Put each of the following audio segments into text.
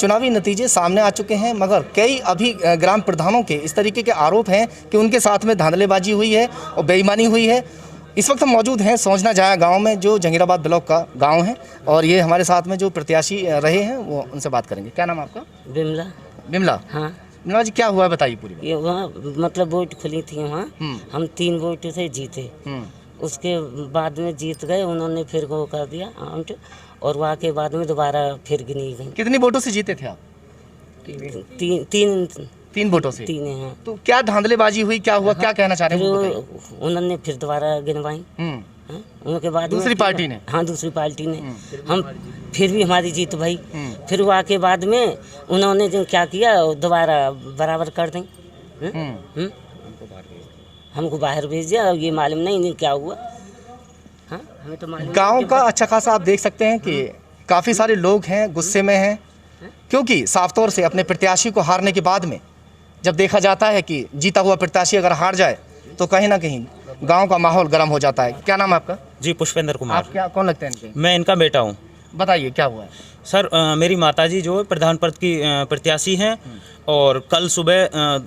चुनावी नतीजे सामने आ चुके हैं, मगर कई अभी ग्राम प्रधानों के इस तरीके के आरोप हैं कि उनके साथ में धांधलेबाजी हुई है और बेईमानी हुई है। इस वक्त हम मौजूद हैं सोंजना जाया गांव में, जो जंगीराबाद ब्लॉक का गांव है, और ये हमारे साथ में जो प्रत्याशी रहे हैं वो उनसे बात करेंगे। क्या नाम आपका? बिमला। बिमला, हाँ बिमला जी, क्या हुआ है बताइए पूरी बात। ये वहाँ मतलब वोट खुली थी वहाँ, हम 3 वोट से जीते। उसके बाद में जीत गए, उन्होंने फिर वो कर दिया आउट, और वहाँ के बाद में दोबारा फिर गिनी गई। कितनी वोटों से जीते थे आप? तीन वोटों से। 3 हैं। तो क्या धांधलेबाजी हुई, क्या हुआ, क्या कहना चाह रहे हैं? उन्होंने फिर दोबारा गिनवाई, उनके बाद दूसरी पार्टी ने। हाँ, दूसरी पार्टी ने। हम फिर भी हमारी जीत भाई। फिर वहाँ के बाद में उन्होंने जो क्या किया, दोबारा बराबर कर दें। हमको बाहर भेज दिया, ये मालूम नहीं क्या हुआ। हाँ, हमें तो मालूम। गांव का अच्छा खासा आप देख सकते हैं कि काफ़ी सारे लोग हैं, गुस्से में हैं, क्योंकि साफ तौर से अपने प्रत्याशी को हारने के बाद में जब देखा जाता है कि जीता हुआ प्रत्याशी अगर हार जाए तो कहीं ना कहीं गांव का माहौल गर्म हो जाता है। क्या नाम है आपका? जी, पुष्पेंद्र कुमार। आप क्या, कौन लगते हैं इनके? मैं इनका बेटा हूँ। बताइए क्या हुआ है? सर, मेरी माताजी जो है प्रधान पद की प्रत्याशी हैं, और कल सुबह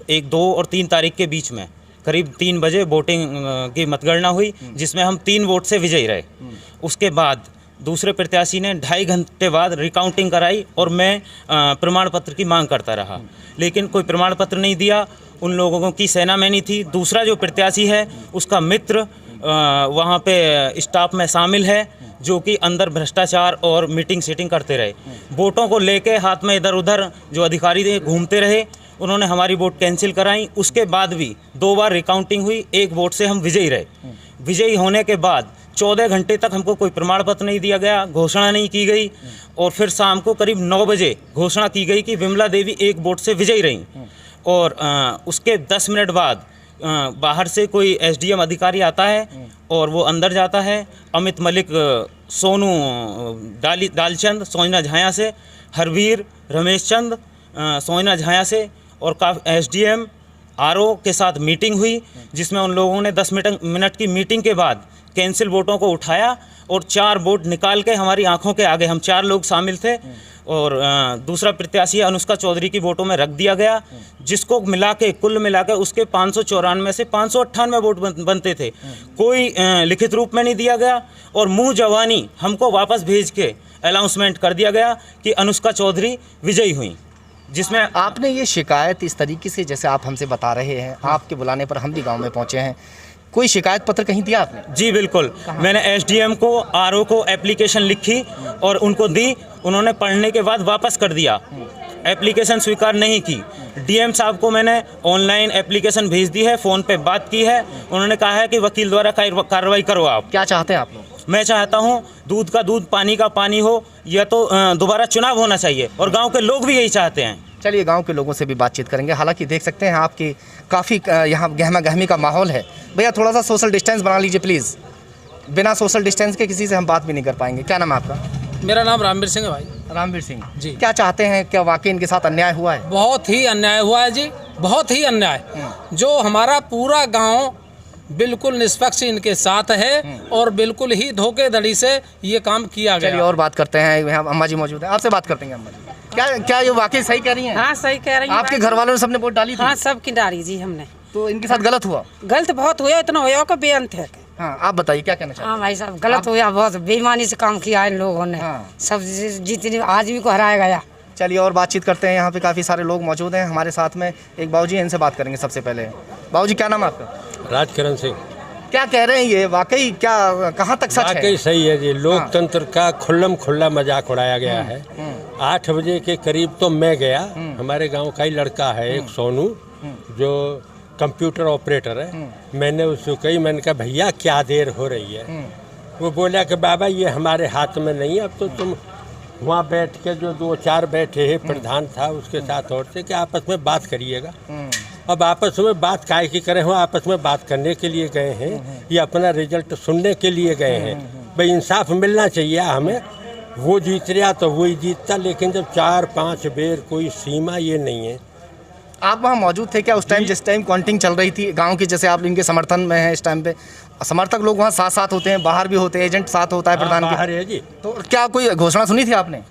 1, 2 और 3 तारीख के बीच में करीब 3 बजे वोटिंग की मतगणना हुई, जिसमें हम 3 वोट से विजयी रहे। उसके बाद दूसरे प्रत्याशी ने 2.5 घंटे बाद रिकाउंटिंग कराई, और मैं प्रमाण पत्र की मांग करता रहा, लेकिन कोई प्रमाण पत्र नहीं दिया। उन लोगों की सेनामैनी थी। दूसरा जो प्रत्याशी है उसका मित्र वहाँ पे स्टाफ में शामिल है, जो कि अंदर भ्रष्टाचार और मीटिंग सीटिंग करते रहे। वोटों को लेके हाथ में इधर उधर जो अधिकारी थे घूमते रहे, उन्होंने हमारी वोट कैंसिल कराई। उसके बाद भी 2 बार रिकाउंटिंग हुई, 1 वोट से हम विजयी रहे। विजयी होने के बाद 14 घंटे तक हमको कोई प्रमाण पत्र नहीं दिया गया, घोषणा नहीं की गई, और फिर शाम को करीब 9 बजे घोषणा की गई कि विमला देवी 1 वोट से विजयी रहीं। और उसके 10 मिनट बाद बाहर से कोई एसडीएम अधिकारी आता है और वो अंदर जाता है। अमित मलिक, सोनू दालचंद सोजना झाया से, हरवीर रमेश चंद सोजना झाया से, और एसडीएम आरओ के साथ मीटिंग हुई, जिसमें उन लोगों ने 10 मिनट की मीटिंग के बाद कैंसिल वोटों को उठाया और 4 वोट निकाल के हमारी आंखों के आगे, हम 4 लोग शामिल थे, और दूसरा प्रत्याशी अनुष्का चौधरी की वोटों में रख दिया गया, जिसको कुल मिला के उसके 594 से 598 वोट बनते थे। कोई लिखित रूप में नहीं दिया गया, और मुंह जवानी हमको वापस भेज के अनाउंसमेंट कर दिया गया कि अनुष्का चौधरी विजयी हुई। जिसमें आपने ये शिकायत इस तरीके से जैसे आप हमसे बता रहे हैं, आपके बुलाने पर हम भी गांव में पहुंचे हैं, कोई शिकायत पत्र कहीं दिया आपने? जी बिल्कुल, मैंने एसडीएम को, आरओ को एप्लीकेशन लिखी और उन्होंने दी। उन्होंने पढ़ने के बाद वापस कर दिया, एप्लीकेशन स्वीकार नहीं की। डीएम साहब को मैंने ऑनलाइन एप्लीकेशन भेज दी है, फ़ोन पे बात की है, उन्होंने कहा है कि वकील द्वारा कार्रवाई करो। आप क्या चाहते हैं आप लोग? मैं चाहता हूं दूध का दूध, पानी का पानी हो, या तो दोबारा चुनाव होना चाहिए, और गांव के लोग भी यही चाहते हैं। चलिए गांव के लोगों से भी बातचीत करेंगे। हालांकि देख सकते हैं आपकी काफ़ी यहाँ गहमा गहमी का माहौल है। भैया थोड़ा सा सोशल डिस्टेंस बना लीजिए प्लीज़, बिना सोशल डिस्टेंस के किसी से हम बात भी नहीं कर पाएंगे। क्या नाम है आपका? मेरा नाम रामवीर सिंह है भाई। रामवीर सिंह जी। क्या चाहते हैं, क्या वाकई इनके साथ अन्याय हुआ है? बहुत ही अन्याय हुआ है जी, बहुत ही अन्याय। जो हमारा पूरा गांव बिल्कुल निष्पक्ष इनके साथ है, और बिल्कुल ही धोखेधड़ी से ये काम किया गया। चलिए और बात करते हैं, यहाँ अम्मा जी मौजूद है, आपसे बात करते हैं। अम्मा जी, क्या ये वाकई सही कह रही हैं? हाँ सही कह रही हैं। आपके घर वालों ने सबने वोट डाली थी? हाँ सबकी डाली जी हमने। तो इनके साथ गलत हुआ? गलत बहुत हुआ, इतना हुआ का बेअंत है। हाँ आप बताइए क्या कहना चाहते हैं? हाँ भाई साहब गलत हुआ, बहुत बेईमानी से काम किया इन लोगों ने। सब जितने आदमी को हराया गया। चलिए और बातचीत करते हैं। यहाँ पे काफ़ी सारे लोग मौजूद हैं हमारे साथ में। एक बाबूजी, इनसे बात करेंगे सबसे पहले। बाबूजी क्या नाम है आपका? राजकिरण सिंह। क्या कह रहे हैं, ये वाकई क्या, कहाँ तक सच है? वाकई सही है जी, लोकतंत्र का खुल्ला मजाक उड़ाया गया है। 8 बजे के करीब तो मैं गया, हमारे गांव का ही लड़का है एक सोनू, जो कंप्यूटर ऑपरेटर है। मैंने उसको कही, मैंने कहा भैया क्या देर हो रही है? वो बोला कि बाबा ये हमारे हाथ में नहीं है, अब तो तुम वहाँ बैठ के जो 2-4 बैठे हैं, प्रधान था उसके साथ और थे, कि आपस में बात करिएगा। अब आपस में बात काहे की करें, हम आपस में बात करने के लिए गए हैं या अपना रिजल्ट सुनने के लिए गए हैं? भाई इंसाफ मिलना चाहिए हमें। वो जीत रहा तो वही जीतता, लेकिन जब 4-5 बेर कोई सीमा ये नहीं है। आप वहाँ मौजूद थे क्या उस टाइम, जिस टाइम काउंटिंग चल रही थी गांव की? जैसे आप इनके समर्थन में हैं इस टाइम पे, समर्थक लोग वहाँ साथ साथ होते हैं, बाहर भी होते हैं, एजेंट साथ होता है प्रधान के। बाहर है जी। तो क्या कोई घोषणा सुनी थी आपने?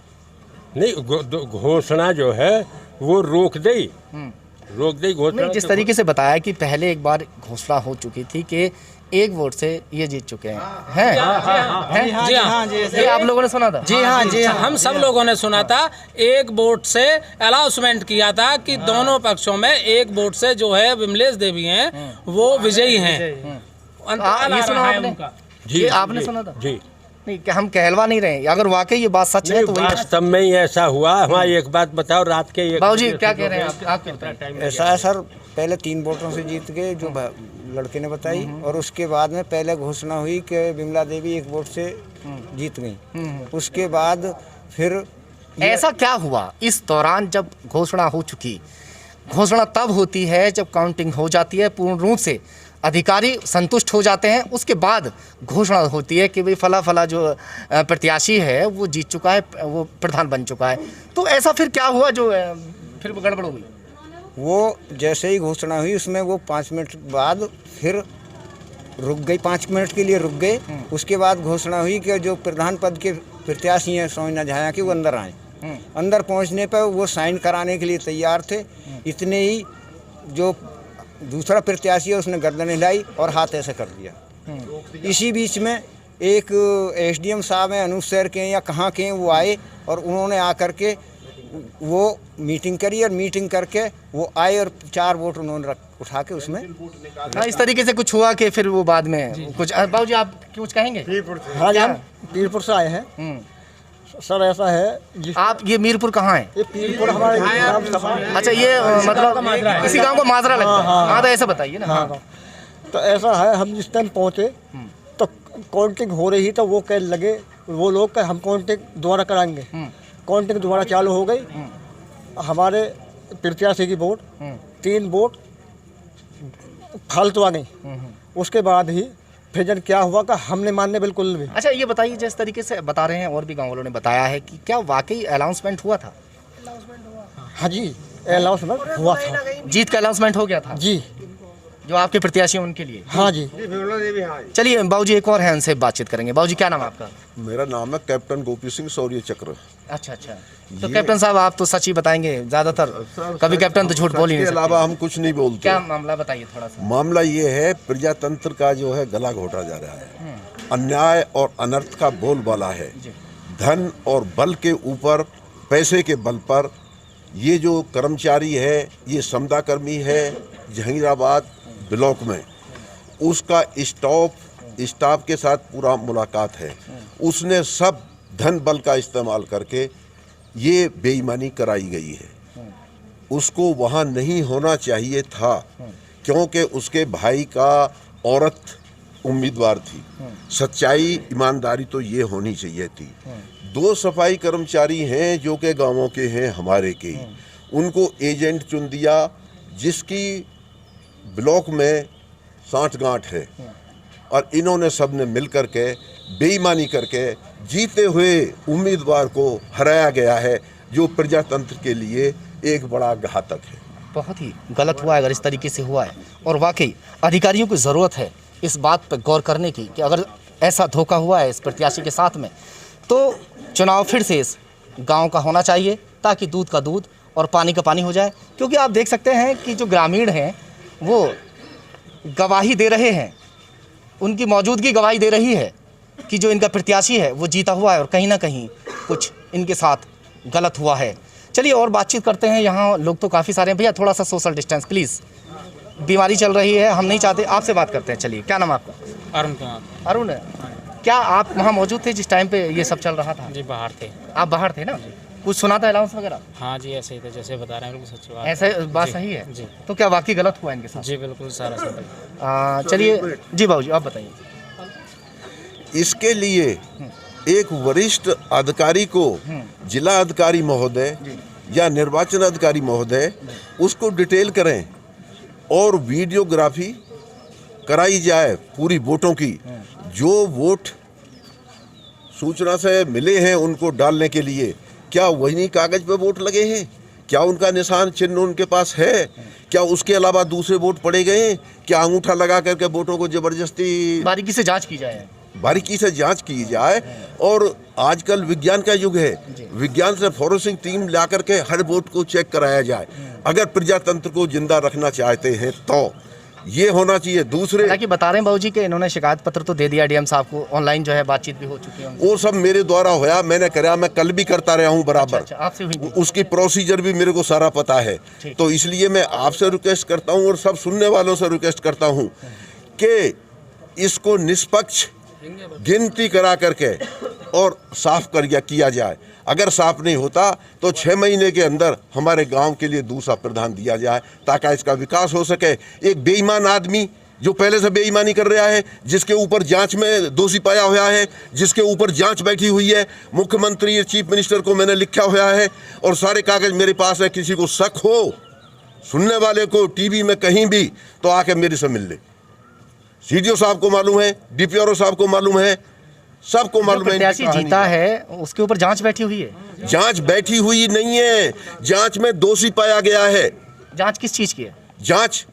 नहीं, घोषणा जो है वो रोक दे घोषणा। नहीं, जिस तरीके से बताया कि पहले एक बार घोषणा हो चुकी थी कि एक वोट से ये जीत चुके हैं। जी हाँ, ये आप लोगों ने सुना था? जी हाँ, हम सब लोगों ने सुना था। एक वोट से अनाउंसमेंट किया था कि दोनों पक्षों में एक वोट से जो है विमलेश देवी हैं वो विजयी हैं। ये सुना आपने? जी, आपने सुना था? जी। नहीं, क्या हम कहलवा नहीं रहे? अगर वाकई ये बात सच है तो वही वास्तव में ही ऐसा हुआ। हमारी एक बात बताओ, रात के बाबूजी क्या कह रहे हैं आप कितना टाइम? ऐसा है सर, पहले 3 वोटों से जीत गए जो लड़के ने बताई, और उसके बाद में पहले घोषणा हुई कि विमला देवी 1 वोट से जीत गई। उसके बाद फिर ऐसा क्या हुआ इस दौरान जब घोषणा हो चुकी? घोषणा तब होती है जब काउंटिंग हो जाती है, पूर्ण रूप से अधिकारी संतुष्ट हो जाते हैं, उसके बाद घोषणा होती है कि भाई फला फला जो प्रत्याशी है वो जीत चुका है, वो प्रधान बन चुका है। तो ऐसा फिर क्या हुआ जो फिर गड़बड़ हो गई? वो जैसे ही घोषणा हुई उसमें वो 5 मिनट बाद फिर रुक गई, 5 मिनट के लिए रुक गए। उसके बाद घोषणा हुई कि जो प्रधान पद के प्रत्याशी हैं सोनिया झाया के, वो अंदर आए। अंदर पहुंचने पर वो साइन कराने के लिए तैयार थे। इतने ही जो दूसरा प्रत्याशी है उसने गर्दन हिलाई और हाथ ऐसे कर दिया। इसी बीच में एक एसडीएम साहब हैं अनूप शहर के या कहाँ के हैं, वो आए और उन्होंने आकर के वो मीटिंग करी, और मीटिंग करके वो आए और 4 वोट उन्होंने उठा के उसमें। हाँ, इस तरीके से कुछ हुआ कि फिर वो बाद में कुछ। बाबूजी आप कुछ कहेंगे? हाँ, हम पीरपुर से आए हैं सर। ऐसा है, आप ये मीरपुर कहाँ है? ये पीरपुर हमारे ग्राम सभा। अच्छा, ये मतलब इसी गांव को माजरा लगता है। हाँ, तो ऐसा बताइए ना। हाँ, तो ऐसा है, हम जिस टाइम पहुँचे तो काउंटिंग हो रही, तो वो कहने लगे वो लोग कि हम काउंटिंग दोबारा कराएंगे। काउंटिंग दोबारा चालू हो गई। हमारे प्रत्याशी की वोट 3 वोट फालतू आ गई। उसके बाद ही फिर जब क्या हुआ कि हमने मानने बिल्कुल भी। अच्छा, ये बताइए, जिस तरीके से बता रहे हैं और भी गाँव वालों ने बताया है कि क्या वाकई अनाउंसमेंट हुआ था? हाँ जी, अनाउंसमेंट हुआ था। जीत का अनाउंसमेंट हो गया था जी, जो आपके प्रत्याशी हैं उनके लिए? हाँ जी। चलिए बाबूजी, एक और है, उनसे बातचीत करेंगे। बाबूजी क्या नाम है आपका? मेरा नाम है कैप्टन गोपी सिंह शौर्य चक्र। अच्छा, तो कैप्टन साहब आप तो सच ही बताएंगे ज्यादातर, कभी कैप्टन तो झूठ बोल ही नहीं सकते। अलावा हम कुछ नहीं बोलते। क्या मामला बताइए थोड़ा सा। मामला ये है, प्रजातंत्र का जो है गला घोटा जा रहा है। अन्याय और अनर्थ का बोलबाला है। धन और बल के ऊपर, पैसे के बल पर ये जो कर्मचारी है, ये समदा कर्मी है जहांगीराबाद ब्लॉक में, उसका स्टाफ के साथ पूरा मुलाकात है। उसने सब धन बल का इस्तेमाल करके ये बेईमानी कराई गई है। उसको वहाँ नहीं होना चाहिए था, क्योंकि उसके भाई का औरत उम्मीदवार थी। सच्चाई ईमानदारी तो ये होनी चाहिए थी। 2 सफाई कर्मचारी हैं जो कि गांवों के हैं, हमारे के ही। उनको एजेंट चुन दिया, जिसकी ब्लॉक में 60 गांठ है, और इन्होंने सब ने मिल करके बेईमानी करके जीते हुए उम्मीदवार को हराया गया है, जो प्रजातंत्र के लिए एक बड़ा घातक है। बहुत ही गलत हुआ है अगर इस तरीके से हुआ है, और वाकई अधिकारियों की ज़रूरत है इस बात पर गौर करने की कि अगर ऐसा धोखा हुआ है इस प्रत्याशी के साथ में, तो चुनाव फिर से इस गांव का होना चाहिए, ताकि दूध का दूध और पानी का पानी हो जाए। क्योंकि आप देख सकते हैं कि जो ग्रामीण हैं वो गवाही दे रहे हैं, उनकी मौजूदगी गवाही दे रही है कि जो इनका प्रत्याशी है वो जीता हुआ है, और कहीं ना कहीं कुछ इनके साथ गलत हुआ है। चलिए और बातचीत करते हैं। यहाँ लोग तो काफ़ी सारे हैं। भैया थोड़ा सा सोशल डिस्टेंस प्लीज़, बीमारी चल रही है, हम नहीं चाहते। आपसे बात करते हैं। चलिए, क्या नाम है आपका? अरुण कुमार। अरुण, क्या आप वहाँ मौजूद थे जिस टाइम पे ये सब चल रहा था? जी, बाहर थे। आप बाहर थे ना? कुछ सुना था अनाउंस वगैरह? हाँ जी, ऐसे ही थे जैसे बता रहे हैं, सच बात। ऐसे बात सही है जी। तो क्या वाकई गलत हुआ इनके साथ? जी बिल्कुल, सारा सब। चलिए जी बाबूजी आप बताइए। इसके लिए एक वरिष्ठ अधिकारी को, जिला अधिकारी महोदय या निर्वाचन अधिकारी महोदय, उसको डिटेल करें और वीडियोग्राफी कराई जाए पूरी वोटों की। जो वोट सूचना से मिले हैं उनको डालने के लिए, क्या वही कागज पे वोट लगे हैं? क्या उनका निशान चिन्ह उनके पास है? क्या उसके अलावा दूसरे वोट पड़े गए हैं? क्या अंगूठा लगा करके वोटों को जबरदस्ती? बारीकी से जांच की जाए। बारीकी से जांच की जाए। और आजकल विज्ञान का युग है, विज्ञान से फॉरेंसिक टीम ला करके हर वोट को चेक कराया जाए अगर प्रजातंत्र को जिंदा रखना चाहते हैं तो। ये होना चाहिए। दूसरे हालांकि बता रहे हैं बाबूजी कि इन्होंने शिकायत पत्र तो दे दिया डीएम साहब को, ऑनलाइन जो है बातचीत भी हो चुकी है। वो सब मेरे द्वारा होया, मैंने कराया, मैं कल भी करता रहा हूँ बराबर। अच्छा, आपसे हुई? उसकी प्रोसीजर भी मेरे को सारा पता है। तो इसलिए मैं आपसे रिक्वेस्ट करता हूँ और सब सुनने वालों से रिक्वेस्ट करता हूँ कि इसको निष्पक्ष गिनती करा करके और साफ किया जाए। अगर साफ नहीं होता तो 6 महीने के अंदर हमारे गांव के लिए दूसरा प्रधान दिया जाए ताकि इसका विकास हो सके। एक बेईमान आदमी जो पहले से बेईमानी कर रहा है, जिसके ऊपर जांच में दोषी पाया हुआ है, जिसके ऊपर जांच बैठी हुई है, मुख्यमंत्री चीफ मिनिस्टर को मैंने लिखा हुआ है और सारे कागज मेरे पास है। किसी को शक हो, सुनने वाले को टीवी में कहीं भी, तो आके मेरे से मिल ले। सीडीओ साहब को मालूम है, डीपीआरओ साहब को मालूम है, सबको मालूम है। प्रत्याशी जीता है उसके ऊपर जांच बैठी हुई है? जांच बैठी हुई नहीं है, जांच में दोषी पाया गया है। जांच किस चीज की है? जांच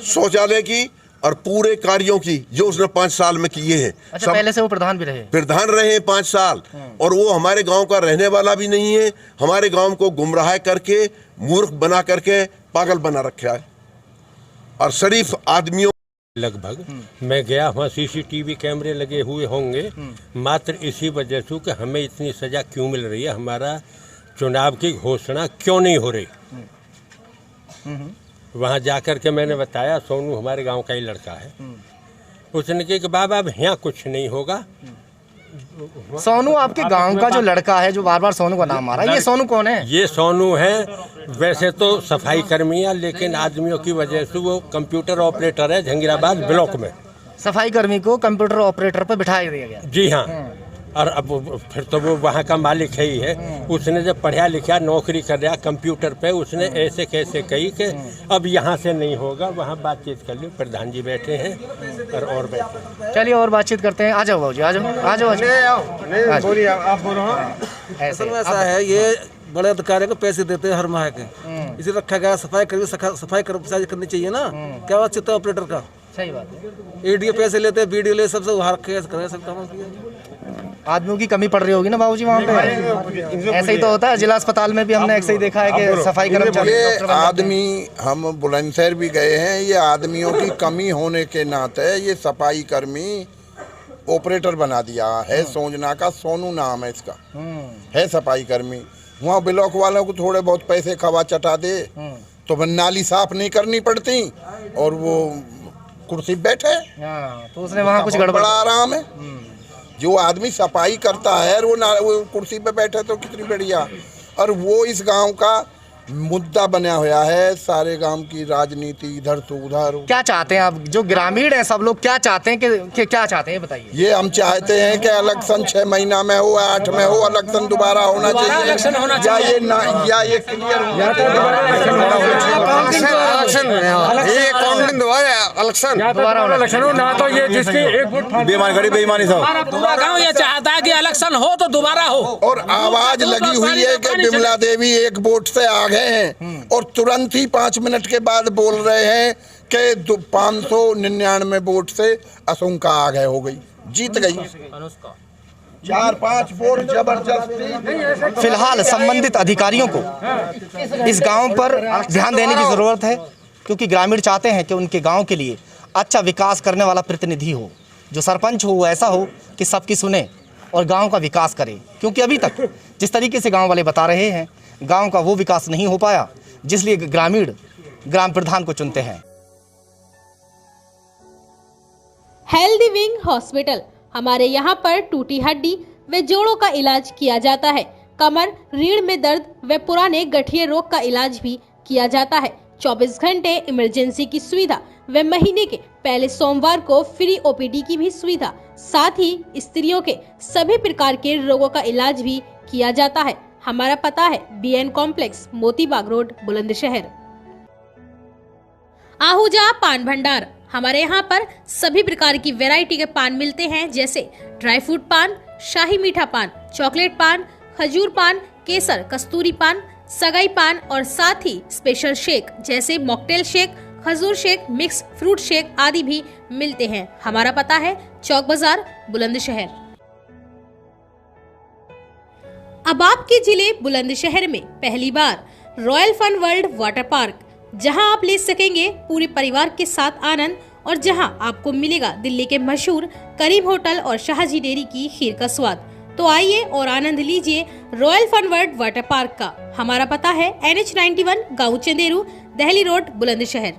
शौचालय की और पूरे कार्यों की जो उसने 5 साल में किए हैं। अच्छा, पहले से वो प्रधान भी रहे? प्रधान रहे 5 साल। और वो हमारे गांव का रहने वाला भी नहीं है। हमारे गांव को गुमराह करके, मूर्ख बना करके पागल बना रखा है। और शरीफ आदमियों लगभग मैं गया वहाँ सीसीटीवी कैमरे लगे हुए होंगे, मात्र इसी वजह से कि हमें इतनी सजा क्यों मिल रही है, हमारा चुनाव की घोषणा क्यों नहीं हो रही। वहाँ जाकर के मैंने बताया, सोनू हमारे गांव का ही लड़का है, उसने कहा कि बाबा अब यहाँ कुछ नहीं होगा। सोनू आपके गांव का जो लड़का है जो बार बार सोनू का नाम आ रहा है, ये सोनू कौन है? ये सोनू है, वैसे तो सफाई कर्मी है, लेकिन आदमियों की वजह से वो कंप्यूटर ऑपरेटर है जहांगीराबाद ब्लॉक में। सफाई कर्मी को कंप्यूटर ऑपरेटर पर बिठा दिया गया? जी हाँ। और अब फिर तो वो वहाँ का मालिक है ही है। उसने जब पढ़ा लिखा नौकरी कर रहा कंप्यूटर पे, उसने ऐसे कैसे कही कि अब यहाँ से नहीं होगा, वहाँ बातचीत कर लो। प्रधान जी बैठे हैं और बैठे। चलिए और बातचीत करते हैं। आ जाओ बाबूजी, आ जाओ, आ जाओ, बोलिए, आप बोलो। ऐसा है, ये बड़े अधिकारियों को पैसे देते हैं हर माह के, इसे रखा गया। सफाई कर्मचारी करनी चाहिए ना, क्या बात चित्ता ऑपरेटर का। सही बात है। एडीओ पैसे लेते हैं, बीडीओ ले, सबसे उधार करे, सब काम किया। आदमियों की कमी पड़ रही होगी ना बाबूजी वहाँ पे? ऐसे ही तो होता है, जिला अस्पताल में भी हमने ऐसे ही देखा है कि सफाई कर्मचारी आदमी, हम बुलंदशहर भी गए हैं, ये आदमियों की कमी होने के नाते ये सफाई कर्मी ऑपरेटर बना दिया है। सोजना का सोनू नाम है इसका, है सफाई कर्मी। वहाँ ब्लॉक वालों को थोड़े बहुत पैसे खवा चटा दे तो नाली साफ नहीं करनी पड़ती और वो कुर्सी बैठे, तो उसने वहाँ कुछ गड़बड़ा आराम है। जो आदमी सफाई करता है वो कुर्सी पे बैठे तो कितनी बढ़िया। और वो इस गांव का मुद्दा बना हुआ है, सारे गांव की राजनीति इधर से उधर। क्या चाहते हैं आप, जो ग्रामीण हैं सब लोग क्या चाहते हैं कि क्या चाहते हैं बताइए? ये हम चाहते हैं कि इलेक्शन 6 महीना में हो, 8 में हो, इलेक्शन दोबारा होना चाहिए, या ये ना, या ये क्लियर ना तो ये जिसकी एक बेईमानी पूरा गाँव ये चाहता है कि इलेक्शन हो तो दोबारा हो। और आवाज लगी हुई है कि विमला देवी 1 वोट से आगे हैं और तुरंत ही 5 मिनट के बाद बोल रहे हैं कि 599 वोट से आशंका आगे हो गई, जीत गई। 4-5 वोट जबरदस्ती। फिलहाल संबंधित अधिकारियों को इस गांव पर ध्यान देने की जरूरत है, क्योंकि ग्रामीण चाहते हैं कि उनके गांव के लिए अच्छा विकास करने वाला प्रतिनिधि हो, जो सरपंच हो वो ऐसा हो कि सबकी सुने और गांव का विकास करे। क्योंकि अभी तक जिस तरीके से गांव वाले बता रहे हैं, गांव का वो विकास नहीं हो पाया, जिसलिए ग्रामीण ग्राम प्रधान को चुनते हैं। हेल्दी विंग हॉस्पिटल, हमारे यहाँ पर टूटी हड्डी व जोड़ों का इलाज किया जाता है। कमर, रीढ़ में दर्द व पुराने गठिया रोग का इलाज भी किया जाता है। 24 घंटे इमरजेंसी की सुविधा व महीने के पहले सोमवार को फ्री ओपीडी की भी सुविधा। साथ ही स्त्रियों के सभी प्रकार के रोगों का इलाज भी किया जाता है। हमारा पता है BN complex, Motibagh road, Bulandshahr. Ahuja पान भंडार, हमारे यहाँ पर सभी प्रकार की वैरायटी के पान मिलते हैं, जैसे ड्राई फ्रूट पान, शाही मीठा पान, चॉकलेट पान, खजूर पान, केसर, कस्तूरी पान, सगाई पान और साथ ही स्पेशल शेक जैसे मॉकटेल शेक, खजूर शेक, मिक्स फ्रूट शेक आदि भी मिलते हैं। हमारा पता है चौक बाजार, बुलंदशहर। अब आपके जिले बुलंदशहर में पहली बार royal fun world water park, जहां आप ले सकेंगे पूरे परिवार के साथ आनंद और जहां आपको मिलेगा दिल्ली के मशहूर करीम होटल और शाहजी डेयरी की खीर का स्वाद। तो आइए और आनंद लीजिए royal fun world water park का। हमारा पता है NH91 गांव Chanderu, Delhi road, Bulandshahr.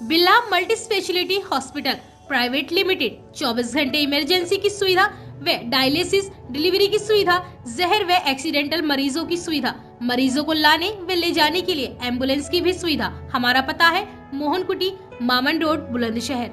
Birla multi speciality hospital private limited 24 घंटे इमरजेंसी की सुविधा व डायलिसिस, डिलीवरी की सुविधा, जहर व एक्सीडेंटल मरीजों की सुविधा, मरीजों को लाने व ले जाने के लिए एम्बुलेंस की भी सुविधा। हमारा पता है मोहन कुटी, मामन रोड, बुलंदशहर।